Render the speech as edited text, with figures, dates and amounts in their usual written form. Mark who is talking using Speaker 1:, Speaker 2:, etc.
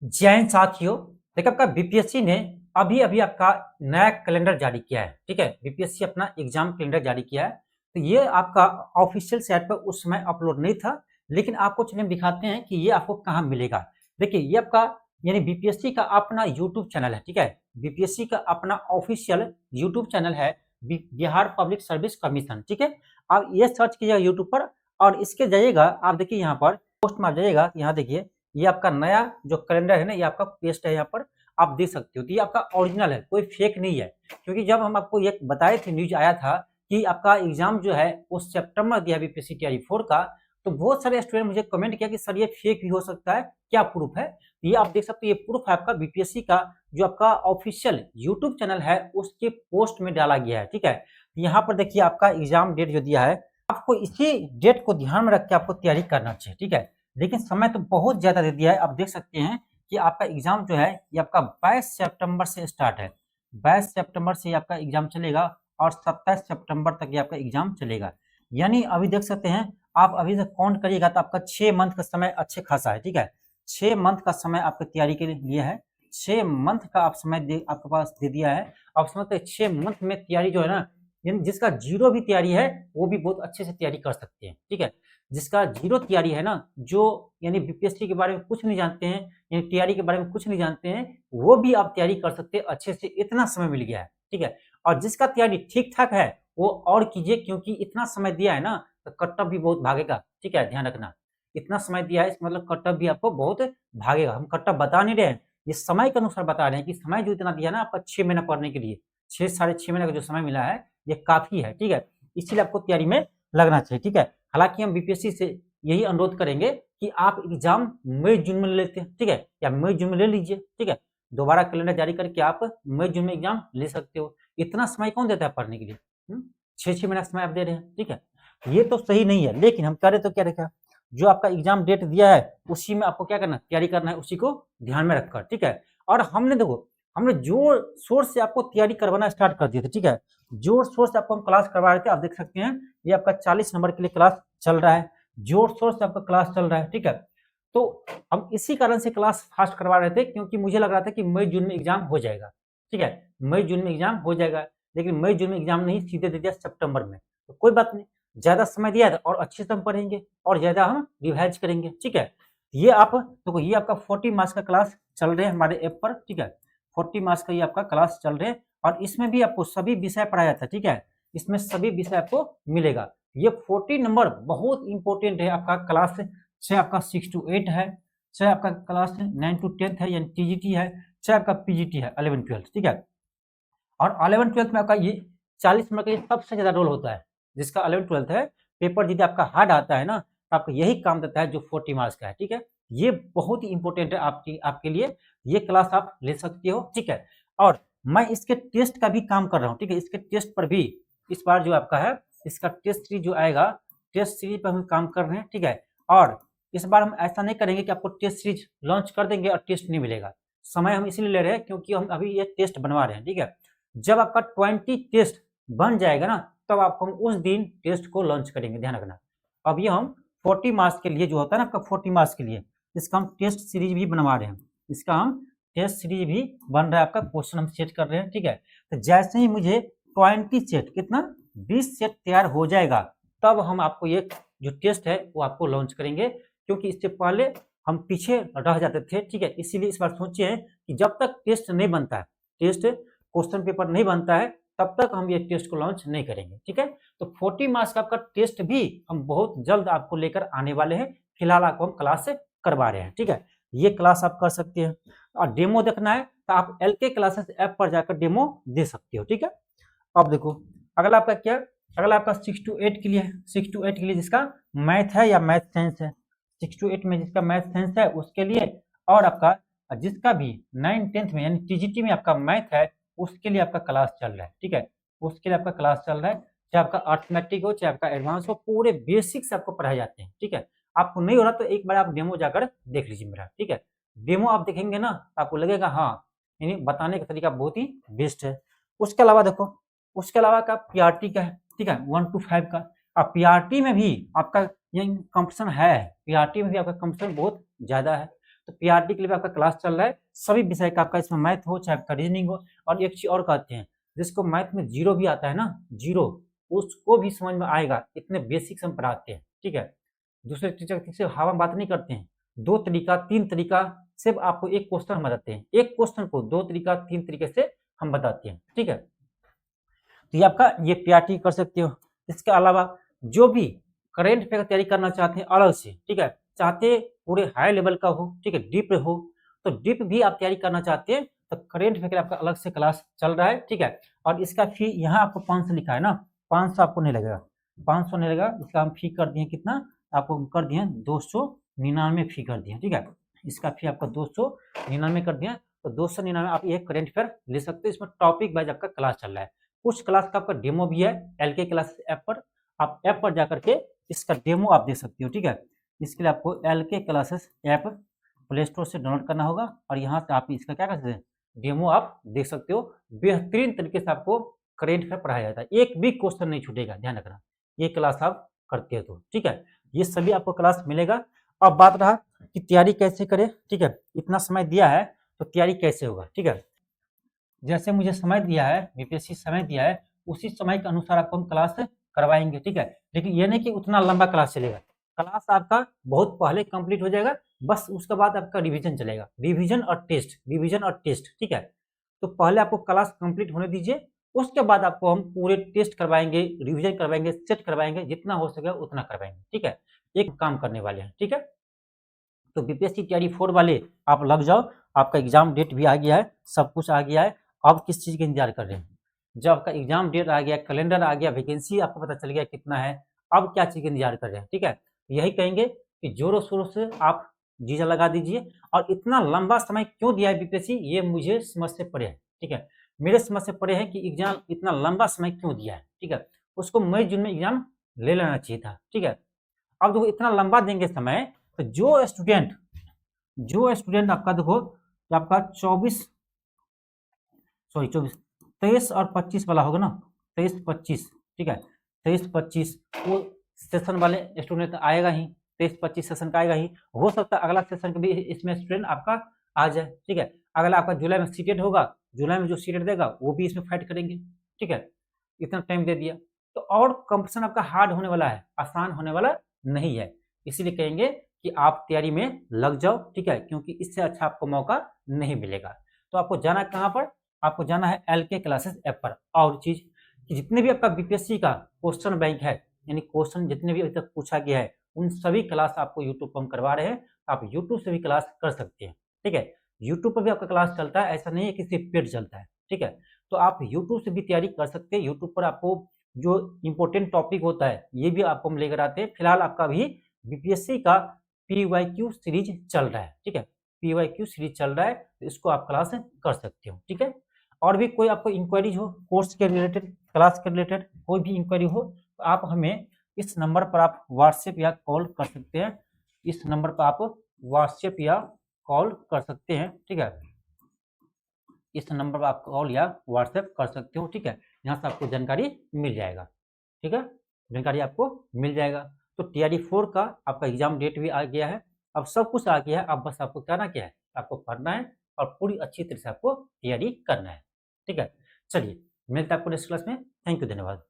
Speaker 1: जय हिंद साथियों। देखिए आपका बीपीएससी ने अभी अभी आपका नया कैलेंडर जारी किया है। ठीक है, बीपीएससी अपना एग्जाम कैलेंडर जारी किया है। तो ये आपका ऑफिशियल साइट पर उस समय अपलोड नहीं था, लेकिन आपको चलिए हम दिखाते हैं कि ये आपको कहाँ मिलेगा। देखिए ये आपका यानी बीपीएससी का अपना यूट्यूब चैनल है। ठीक है, बीपीएससी का अपना ऑफिशियल यूट्यूब चैनल है, बिहार पब्लिक सर्विस कमीशन। ठीक है, आप ये सर्च कीजिएगा यूट्यूब पर और इसके जाइएगा, आप देखिए यहाँ पर पोस्ट में आ जाइएगा। यहाँ देखिए ये आपका नया जो कैलेंडर है ना, ये आपका पेस्ट है, यहाँ पर आप देख सकते हो। तो ये आपका ओरिजिनल है, कोई फेक नहीं है। क्योंकि जब हम आपको ये बताए थे, न्यूज आया था कि आपका एग्जाम जो है वो सितंबर दिया बीपीएससी टीआरई 4 का, तो बहुत सारे स्टूडेंट मुझे कमेंट किया कि सर ये फेक भी हो सकता है, क्या प्रूफ है। ये आप देख सकते हो, ये प्रूफ है आपका बीपीएससी का जो आपका ऑफिशियल यूट्यूब चैनल है उसके पोस्ट में डाला गया है। ठीक है, यहाँ पर देखिए आपका एग्जाम डेट जो दिया है, आपको इसी डेट को ध्यान में रख के आपको तैयारी करना चाहिए। ठीक है, लेकिन समय तो बहुत ज्यादा दे दिया है। आप देख सकते हैं कि आपका एग्जाम जो है ये आपका 22 सितंबर से स्टार्ट है। 22 सितंबर से आपका एग्जाम चलेगा और 27 सितंबर तक ये आपका एग्जाम चलेगा। यानी अभी देख सकते हैं, आप अभी से काउंट करिएगा तो आपका 6 मंथ का समय अच्छे खासा है। ठीक है, 6 मंथ का समय आपकी तैयारी के लिए है। 6 मंथ का आप समय आपके पास दे दिया है। आप समझते हैं 6 मंथ में तैयारी जो है ना, यानी जिसका जीरो भी तैयारी है वो भी बहुत अच्छे से तैयारी कर सकते हैं। ठीक है, जिसका जीरो तैयारी है ना, जो यानी बीपीएससी के बारे में कुछ नहीं जानते हैं, यानी तैयारी के बारे में कुछ नहीं जानते हैं, वो भी आप तैयारी कर सकते हैं अच्छे से, इतना समय मिल गया है। ठीक है, और जिसका तैयारी ठीक ठाक है वो और कीजिए, क्योंकि इतना समय दिया है ना तो कट ऑफ भी बहुत भागेगा। ठीक है, ध्यान रखना, इतना समय दिया है इसका मतलब कट ऑफ भी आपको बहुत भागेगा। हम कट ऑफ बता नहीं रहे हैं, ये समय के अनुसार बता रहे हैं कि समय जो इतना दिया ना आपका 6 महीना पढ़ने के लिए, 6 साढ़े 6 महीने का जो समय मिला है ये काफी है। ठीक है, इसीलिए आपको तैयारी में लगना चाहिए। ठीक है, हालांकि हम बीपीएससी से यही अनुरोध करेंगे कि आप एग्जाम मई जून में लेते हैं। ठीक है, या मई जून में ले लीजिए। ठीक है, दोबारा कैलेंडर जारी करके आप मई जून में एग्जाम ले सकते हो। इतना समय कौन देता है पढ़ने के लिए? 6-6 महीना समय आप दे रहे हैं। ठीक है, ये तो सही नहीं है, लेकिन हम करे तो क्या रखा, जो आपका एग्जाम डेट दिया है उसी में आपको क्या करना, तैयारी करना है, उसी को ध्यान में रखकर। ठीक है, और हमने देखो, हमने जोर शोर से आपको तैयारी करवाना स्टार्ट कर दिए थे। ठीक है, जोर शोर से आपको हम क्लास करवा रहे थे। आप देख सकते हैं ये आपका 40 नंबर के लिए क्लास चल रहा है, जोर शोर से आपका क्लास चल रहा है। ठीक है, तो हम इसी कारण से क्लास फास्ट करवा रहे थे, क्योंकि मुझे लग रहा था कि मई जून में एग्जाम हो जाएगा। ठीक है, मई जून में एग्जाम हो जाएगा, लेकिन मई जून में एग्जाम नहीं, सीधे दे दिया सितंबर में। तो कोई बात नहीं, ज्यादा समय दिया था और अच्छे से हम पढ़ेंगे और ज्यादा हम रिवाइज करेंगे। ठीक है, ये आप देखो, ये आपका 40 मार्क्स का क्लास चल रहे हैं हमारे ऐप पर। ठीक है, 40 मार्क्स का ये आपका क्लास चल रहे हैं और इसमें भी आपको सभी विषय पढ़ाया जाता है। ठीक है, इसमें सभी विषय आपको मिलेगा। ये 40 नंबर बहुत इंपॉर्टेंट है आपका क्लास, चाहे आपका 6 to 8 है, चाहे आपका क्लास 9 to 10 है यानी टीजीटी है, चाहे आपका पीजीटी है 11-12। ठीक है, और 11-12 में आपका ये 40 नंबर का ये सबसे ज्यादा रोल होता है। जिसका 11-12 है पेपर यदि आपका हार्ड आता है ना, तो आपको यही काम देता है जो 40 मार्क्स का है। ठीक है, ये बहुत ही इंपॉर्टेंट है आपके लिए, ये क्लास आप ले सकते हो। ठीक है, और मैं इसके टेस्ट का भी काम कर रहा हूँ। ठीक है, इसके टेस्ट पर भी इस बार जो आपका है इसका टेस्ट सीरीज जो आएगा, टेस्ट सीरीज पर हम काम कर रहे हैं। ठीक है, और इस बार हम ऐसा नहीं करेंगे कि आपको टेस्ट सीरीज लॉन्च कर देंगे और टेस्ट नहीं मिलेगा। समय हम इसलिए ले रहे हैं क्योंकि हम अभी ये टेस्ट बनवा रहे हैं। ठीक है, जब आपका 20 टेस्ट बन जाएगा ना, तब आपको हम उस दिन टेस्ट को लॉन्च करेंगे, ध्यान रखना। अब ये हम 40 मार्क्स के लिए जो होता है ना आपका 40 मार्क्स के लिए, इसका हम टेस्ट सीरीज भी बनवा रहे हैं। इसका हम टेस्ट सीरीज भी बन रहा है, आपका क्वेश्चन हम सेट कर रहे हैं। ठीक है, तो जैसे ही मुझे 20 सेट, कितना 20 सेट तैयार हो जाएगा, तब हम आपको ये जो टेस्ट है वो आपको लॉन्च करेंगे, क्योंकि इससे पहले हम पीछे रह जाते थे। ठीक है, इसीलिए इस बार सोचे कि जब तक टेस्ट नहीं बनता है, टेस्ट क्वेश्चन पेपर नहीं बनता है, तब तक हम ये टेस्ट को लॉन्च नहीं करेंगे। ठीक है, तो 40 मार्क्स का आपका टेस्ट भी हम बहुत जल्द आपको लेकर आने वाले हैं। फिलहाल आपको हम क्लास से करवा रहे हैं। ठीक है, ये क्लास आप कर सकते हैं, और डेमो देखना है तो आप LK क्लासेस ऐप पर जाकर डेमो दे सकते हो। ठीक है, अब देखो अगला आपका क्या, अगला आपका 6 to 8 के लिए है। 6 to 8 के लिए जिसका मैथ है या मैथ साइंस है, 6 to 8 में जिसका मैथ साइंस है उसके लिए, और आपका जिसका भी 9-10 में यानी टीजीटी में आपका मैथ है उसके लिए आपका क्लास चल रहा है। ठीक है, उसके लिए आपका क्लास चल रहा है, चाहे आपका अर्थमेटिक हो चाहे आपका एडवांस हो, पूरे बेसिक्स आपको पढ़ाए जाते हैं। ठीक है, आपको नहीं हो रहा तो एक बार आप डेमो जाकर देख लीजिए मेरा। ठीक है, डेमो आप देखेंगे ना तो आपको लगेगा हाँ, यानी बताने का तरीका बहुत ही बेस्ट है। उसके अलावा देखो, उसके अलावा का पीआरटी का है। ठीक है, 1 to 5 का। अब पीआरटी में भी आपका ये कंपटीशन है, पीआरटी में भी आपका कंपटीशन बहुत ज्यादा है। तो पीआरटी के लिए आपका क्लास चल रहा है, सभी विषय का आपका इसमें मैथ हो चाहे आपका रीजनिंग हो। और एक चीज और कहते हैं, जिसको मैथ में जीरो भी आता है ना, जीरो, उसको भी समझ में आएगा, इतने बेसिक से हम पढ़ाते हैं, ठीक है। दूसरे टीचर से हवा में बात नहीं करते हैं, 2 तरीका 3 तरीका से आपको एक क्वेश्चन हम बताते हैं, एक क्वेश्चन को 2 तरीका 3 तरीके से हम बताते हैं, ठीक है। तो ये आपका ये पीआरटी कर सकते हो। इसके अलावा जो भी करेंट अफेयर की तैयारी करना चाहते हैं अलग से, ठीक है, चाहते पूरे हाई लेवल का हो, ठीक है, डीप हो, तो डीप भी आप तैयारी करना चाहते हैं तो करेंट अफेयर आपका अलग से क्लास चल रहा है, ठीक है। और इसका फी यहाँ आपको 500 लिखा है ना, 500 आपको नहीं लगेगा, 500 नहीं लगेगा, इसका हम फी कर दिए कितना, आपको कर दिए 299 फी कर दिए, ठीक है। इसका फी आपका 299 कर दिया, तो 299 आप एक करेंट अफेयर ले सकते हो। इसमें टॉपिक वाइज आपका क्लास चल रहा है, कुछ क्लास का आपका डेमो भी है एलके क्लास ऐप पर, आप ऐप पर जाकर के इसका डेमो आप देख सकते हो, ठीक है। इसके लिए आपको LK classes app play store से डाउनलोड करना होगा और यहाँ से आप इसका क्या कर सकते हैं, डेमो आप देख सकते हो। बेहतरीन तरीके से आपको करेंट अफेयर पढ़ाया जाता है, एक भी क्वेश्चन नहीं छूटेगा, ध्यान रखना, ये क्लास आप करते हो तो, ठीक है। ये सभी आपको क्लास मिलेगा। अब बात रहा कि तैयारी कैसे करें, ठीक है, इतना समय दिया है तो तैयारी कैसे होगा, ठीक है। जैसे मुझे समय दिया है, बीपीएससी समय दिया है, उसी समय के अनुसार आपको हम क्लास करवाएंगे, ठीक है। लेकिन ये नहीं कि उतना लंबा क्लास चलेगा, क्लास आपका बहुत पहले कंप्लीट हो जाएगा, बस उसके बाद आपका रिवीजन चलेगा, रिवीजन और टेस्ट, रिवीजन और टेस्ट, ठीक है। तो पहले आपको क्लास कंप्लीट होने दीजिए, उसके बाद आपको हम पूरे टेस्ट करवाएंगे, रिवीजन करवाएंगे, सेट करवाएंगे, जितना हो सके उतना करवाएंगे, ठीक है। एक काम करने वाले हैं, ठीक है। तो बीपीएससी तैयारी 4 वाले आप लग जाओ, आपका एग्जाम डेट भी आ गया है, सब कुछ आ गया है। अब किस चीज का इंतजार कर रहे हैं, जब आपका एग्जाम डेट आ गया, कैलेंडर आ गया, वैकेंसी आपको पता चल गया कितना है, अब क्या चीज का इंतजार कर रहे हैं, ठीक है। यही कहेंगे कि जोरों शोरों से आप जीजा लगा दीजिए। और इतना लंबा समय क्यों दिया है बीपीएससी, ये मुझे समझ से परे है, ठीक है, मेरे समझ से परे है कि एग्जाम इतना लंबा समय क्यों दिया है, ठीक है। उसको मई जून में एग्जाम ले लेना चाहिए था, ठीक है। अब देखो इतना लंबा देंगे समय, तो जो स्टूडेंट आपका देखो कि आपका 23 और 25 वाला होगा ना, 23-25, ठीक है, 23-25 वो सेशन वाले स्टूडेंट तो आएगा ही, 23-25 सेशन का आएगा ही, हो सकता है अगला सेशन का भी इसमें स्टूडेंट आपका आ जाए, ठीक है। अगला आपका जुलाई में सीटेड होगा, जुलाई में जो सीटेड देगा वो भी इसमें फाइट करेंगे, ठीक है। इतना टाइम दे दिया तो और कंपटीशन आपका हार्ड होने वाला है, आसान होने वाला नहीं है। इसीलिए कहेंगे कि आप तैयारी में लग जाओ, ठीक है, क्योंकि इससे अच्छा आपको मौका नहीं मिलेगा। तो आपको जाना कहाँ पर, आपको जाना है एलके क्लासेस ऐप पर। और चीज कि जितने भी आपका बीपीएससी का क्वेश्चन बैंक है, यानी क्वेश्चन जितने भी अभी तक पूछा गया है, उन सभी क्लास आपको यूट्यूब पर हम करवा रहे हैं, आप यूट्यूब से भी क्लास कर सकते हैं, ठीक है। यूट्यूब पर भी आपका क्लास चलता है, ऐसा नहीं है कि सिर्फ पेड चलता है, ठीक है। तो आप यूट्यूब से भी तैयारी कर सकते हैं, यूट्यूब पर आपको जो इंपॉर्टेंट टॉपिक होता है ये भी आपको हम लेकर आते हैं। फिलहाल आपका भी बीपीएससी का पीवाईक्यू सीरीज चल रहा है, ठीक है, पीवाईक्यू सीरीज चल रहा है, तो इसको आप क्लास कर सकते हो, ठीक है। और भी कोई आपको इंक्वायरी हो कोर्स के रिलेटेड, क्लास के रिलेटेड कोई भी इंक्वायरी हो, तो आप हमें इस नंबर पर आप व्हाट्सएप या कॉल कर सकते हैं, इस नंबर पर आप व्हाट्सएप या कॉल कर सकते हैं, ठीक है। इस नंबर पर आप कॉल या व्हाट्सएप कर सकते हो, ठीक है। यहाँ से आपको जानकारी मिल जाएगा, ठीक है, जानकारी आपको मिल जाएगा। तो टीआरडी 4 का आपका एग्जाम डेट भी आ गया है, अब सब कुछ आ गया है, अब बस आपको करना क्या है, आपको पढ़ना है और पूरी अच्छी तरह से आपको तैयारी करना है, ठीक है। चलिए मिलते हैं आपको नेक्स्ट क्लास में, थैंक यू, धन्यवाद।